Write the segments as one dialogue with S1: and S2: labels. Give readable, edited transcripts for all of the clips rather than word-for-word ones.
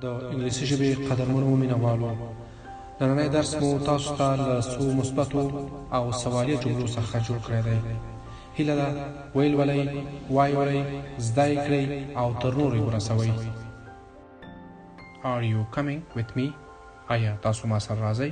S1: د انګلیسي ژبې قدرمنو مینهوالو، نننی درس مو تاسو ته له څو مثبتو او سوالیه جملو څخه جوړ کړی دی. هیله ده ویل ولئ، وایولئ، زده یې کړئ او تر نورو یې ورسوئ. Are you coming with me? آیا تاسو ما سره راځئ؟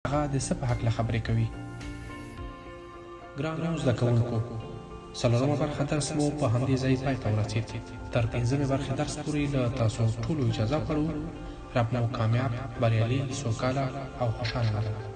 S1: هغه د څه په هکله خبرې کوي؟ ګرانو زده کوونکو، څلورمه برخه درس مو په همدې ځای پای ته ورسېد. تر پنځمې برخې درس پورې له تاسو ټولو اجازه غواړو. رب مو کامیاب، بریالي، سوکاله او خوشحاله لرم.